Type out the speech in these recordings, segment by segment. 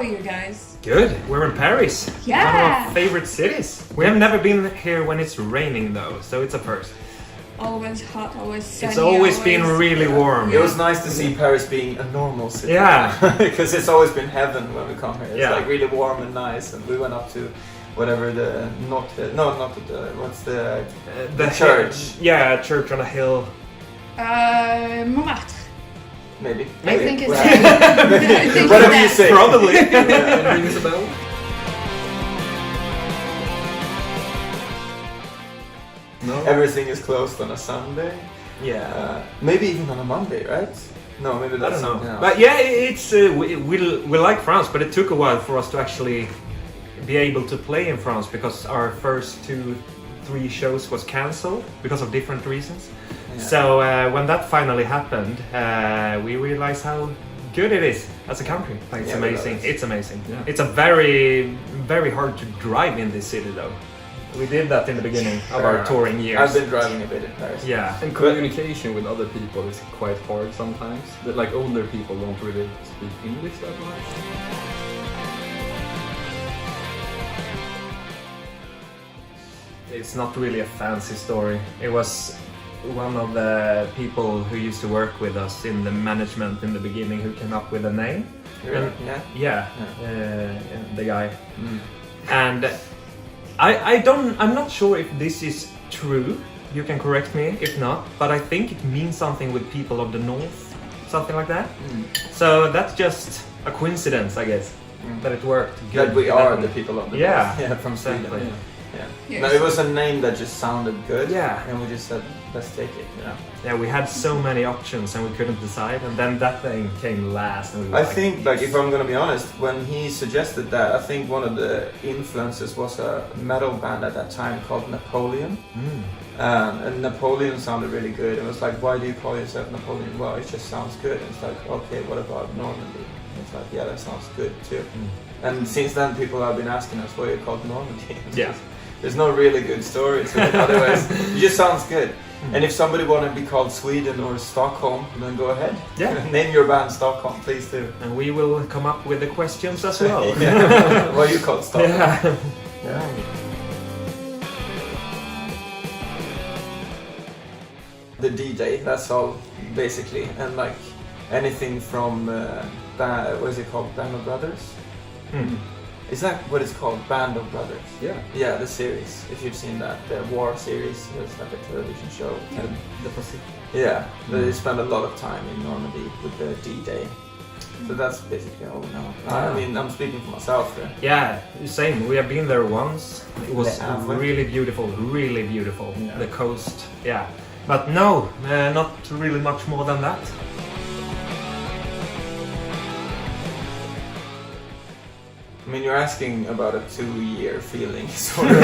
are you guys? Good. We're in Paris. Yeah. One of our favorite cities. We have never been here when it's raining though, so it's a first. Always hot, always sunny. It's always been really warm. It was nice to see Paris being a normal city. Yeah. Because it's always been heaven when we come here. It's Yeah. like really warm and nice. And we went up to whatever the church. Yeah, a church on a hill. Montmartre. Maybe. I think it's Well, I think whatever it's you that. say. Probably. Yeah. Rings a bell. No. Everything is closed on a Sunday. Yeah. Maybe even on a Monday, right? No, maybe I that's don't something know. else. But yeah, it's we like France, but it took a while for us to actually be able to play in France because our first 2-3 shows was cancelled because of different reasons. Yeah. So when that finally happened, we realized how good it is as a country. Like, it's Yeah, we love amazing. it. It's amazing. Yeah. It's a very hard to drive in this city though. We did that in the beginning of our touring years. I've been driving a bit in Paris. Yeah. And communication with other people is quite hard sometimes. That like older people don't really speak English that much. It's not really a fancy story. It was one of the people who used to work with us in the management in the beginning who came up with a name. Really? And- Yeah. the guy. Mm. And I'm not sure if this is true. You can correct me if not, but I think it means something with people of the north, something like that. Mm. So that's just a coincidence, I guess, that it worked. That good we with are that the one. people of the Yeah. north. Yeah, from Sweden. Exactly. Yeah. Yes. No, it was a name that just sounded good. Yeah. And we just said, let's take it. You know. Yeah, we had so many options and we couldn't decide, and then that thing came last. And we were I think, like, if I'm gonna be honest, when he suggested that, I think one of the influences was a metal band at that time called Napoleon. And Napoleon sounded really good. It was like, why do you call yourself Napoleon? Well, it just sounds good. And it's like, okay, what about Normandie? And it's like, yeah, that sounds good too. And since then, people have been asking us why you're called Normandie. It's Yeah. just- there's no really good story to it. Otherwise, it just sounds good. And if somebody want to be called Sweden or Stockholm, then go ahead. Yeah. Name your band Stockholm, please do. And we will come up with the questions as well. Yeah. Why you called Stockholm? Yeah. Yeah. The DJ, that's all basically, and like anything from what is it called, Band of Brothers? Is that what it's called, Band of Brothers? Yeah. Yeah, the series. If you've seen that, the war series, it's like a television show. And the Pacific. Yeah, they spend a lot of time in Normandie with the DJ. So that's basically all we know. I mean, I'm speaking for myself there. Yeah, same. We have been there once. It was Yeah. really beautiful, really beautiful. Yeah. The coast, yeah. But no, not really much more than that. I mean, you're asking about a 2-year feeling, sort of.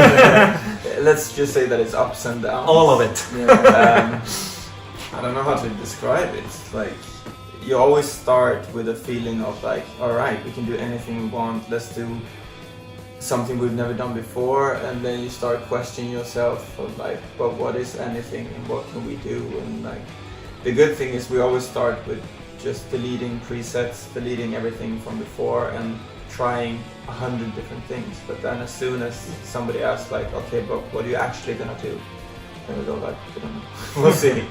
Let's just say that it's ups and downs. All of it. I don't know how to describe it. It's like, you always start with a feeling of like, alright, we can do anything we want, let's do something we've never done before, and then you start questioning yourself of like, but what is anything and what can we do? And like, the good thing is we always start with just deleting presets, deleting everything from before and trying 100 different things. But then as soon as somebody asks like, okay, but what are you actually gonna do? And we go like, I don't know, we'll see.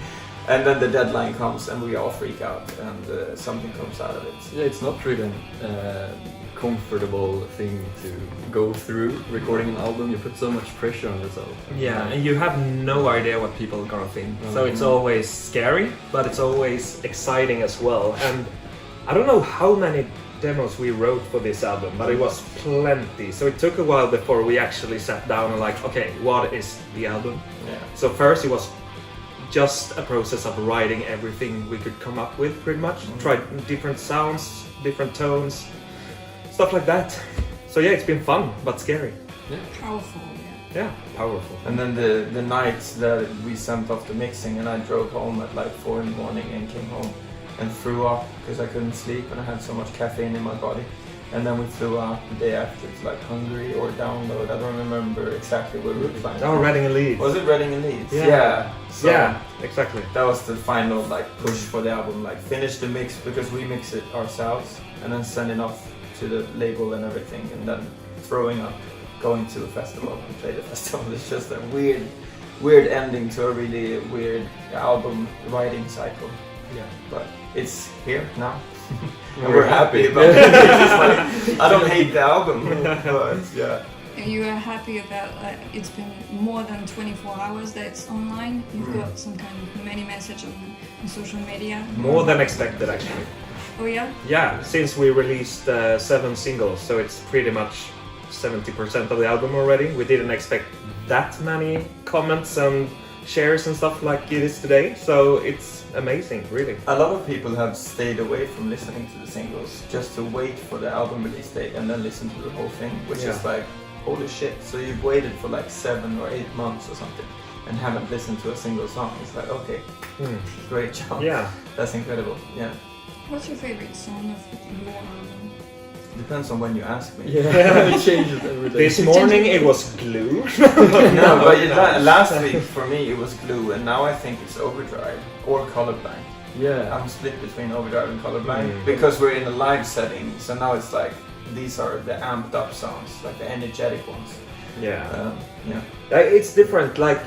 And then the deadline comes and we all freak out and something comes out of it. Yeah, it's not really a comfortable thing to go through recording an album. You put so much pressure on yourself. Yeah, and you have no idea what people are gonna think. So it's always scary, but it's always exciting as well. And I don't know how many demos we wrote for this album, but it was plenty. So it took a while before we actually sat down and like, okay, what is the album? Yeah. So first it was just a process of writing everything we could come up with, pretty much. Tried different sounds, different tones, stuff like that. So yeah, it's been fun, but scary. Powerful, Yeah, powerful. And then the night that we sent off the mixing and I drove home at like 4 in the morning and came home and threw up because I couldn't sleep and I had so much caffeine in my body. And then we flew out the day after to like Hungary or Download. I don't remember exactly where we were flying. Oh, Reading and Leeds. Was it Reading and Leeds? Yeah. So Yeah, exactly. that was the final like push for the album. Like finish the mix because we mix it ourselves and then send it off to the label and everything, and then throwing up, going to a festival and play the festival. It's just a weird ending to a really weird album writing cycle. Yeah. But it's here now. And We're we're happy happy. about it. It's just like, I don't hate the album, but yeah. And you are happy about it's been more than 24 hours that it's online. You've got some kind of many message on social media. More than expected, actually. Oh yeah? Yeah, since we released 7 singles, so it's pretty much 70% of the album already. We didn't expect that many comments and shares and stuff like it is today, so it's amazing, really. A lot of people have stayed away from listening to the singles just to wait for the album release date and then listen to the whole thing, which is like, holy shit. So you've waited for like 7 or 8 months or something and haven't listened to a single song. It's like, okay, great job. Yeah. That's incredible, yeah. What's your favorite song of your album? Depends on when you ask me. Yeah, it changes every day. This morning it was Glue. No, but last week for me it was Glue, and now I think it's Overdrive or Colorblind. Yeah. I'm split between Overdrive and Colorblind because we're in a live setting, so now it's like these are the amped up songs, like the energetic ones. Yeah. Yeah. It's different, like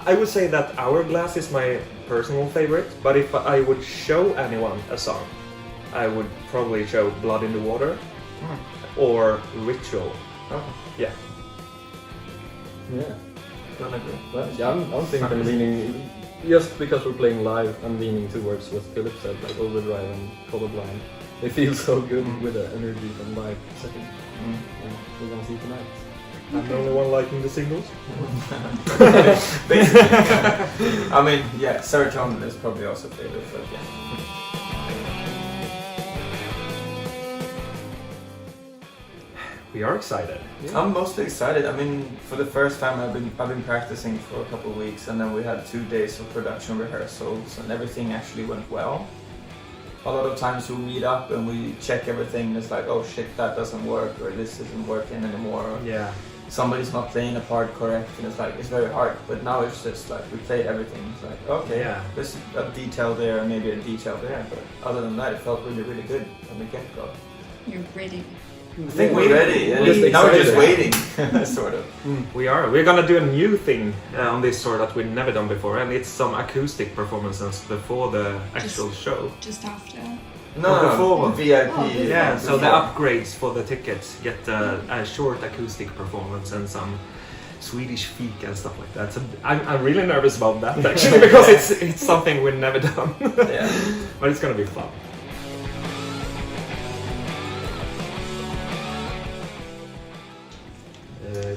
I would say that Hourglass is my personal favorite, but if I would show anyone a song, I would probably show Blood in the Water or Ritual. Oh, Yeah. Yeah. don't agree. Well, yeah, I'm thinking leaning, just because we're playing live, I'm leaning towards what Philip said, like Overdrive and Colorblind. They feel so good with the energy from live setting. Yeah, we're gonna see tonight. I'm the only one liking the singles. Basically, yeah. I mean, yeah, Serotonin is probably also favorite, but yeah. We are excited. I'm mostly excited. I mean, for the first time I've been practicing for a couple of weeks, and then we had 2 days of production rehearsals, and everything actually went well. A lot of times we meet up and we check everything, and it's like, oh shit, that doesn't work, or this isn't working anymore. Or Yeah. somebody's not playing a part correct, and it's like, it's very hard. But now it's just like, we played everything. It's like, okay, Yeah. there's a detail there, and maybe a detail there, but other than that, it felt really, really good from the get-go. You're ready. I think we're ready, and Just now we're just excited. waiting, sort of. We are. We're gonna do a new thing on this tour that we've never done before, and it's some acoustic performances before the actual show. Just after. No, before. VIP. Oh, Yeah, so the before. upgrades for the tickets get a short acoustic performance and some Swedish fika and stuff like that. So I'm really nervous about that actually because it's something we've never done. Yeah. But it's gonna be fun.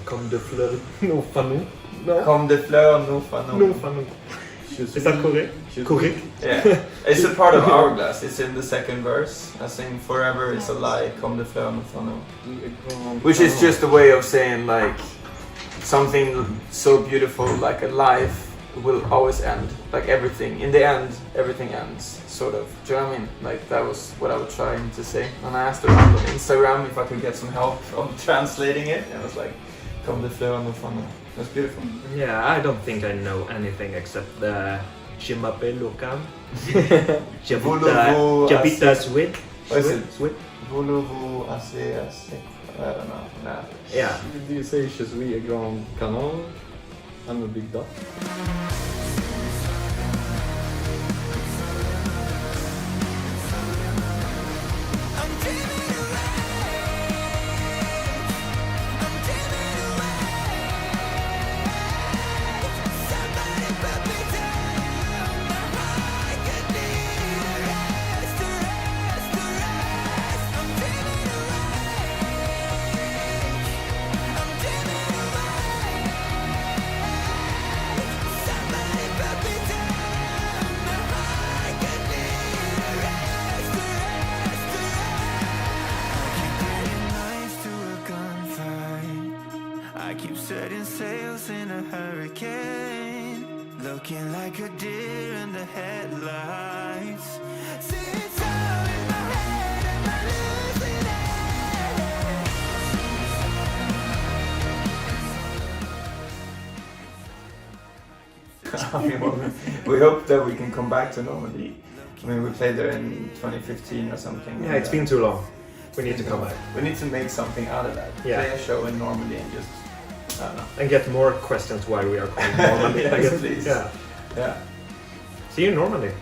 Comme de fleurs, no fanou. No. Comme des fleurs, nous fanons. No fanou. Is that correct? Correct. Yeah. It's a part of Hourglass. It's in the second verse. I sing forever is a lie, comme des fleurs, nous fanons. Which is just a way of saying like something so beautiful like a life will always end. Like everything. In the end, everything ends. Sort of. Do you know what I mean? Like that was what I was trying to say. And I asked around on Instagram if I could get some help from translating it. And I was like, comme des fleurs, nous fanons. That's beautiful. Yeah, I don't think I know anything except the Je m'appelle Locan. Jabita Swid. What is it? Swid. Voulez-vous assez? I don't know. Nah. Yeah. Do you say Je suis un grand canon? I'm a big duck. Setting sails in a hurricane, looking like a deer in the headlights. Sits all in my head, am I losing it? I mean, we hope that we can come back to Normandie. I mean, we played there in 2015 or something. Yeah, it's been too long. We need to come back. We need to make something out of that. Yeah. Play a show in Normandie and just, I don't know. And get more questions why we are called Normandie. Yes, I guess. please. Yeah. Yeah. See you in Normandie.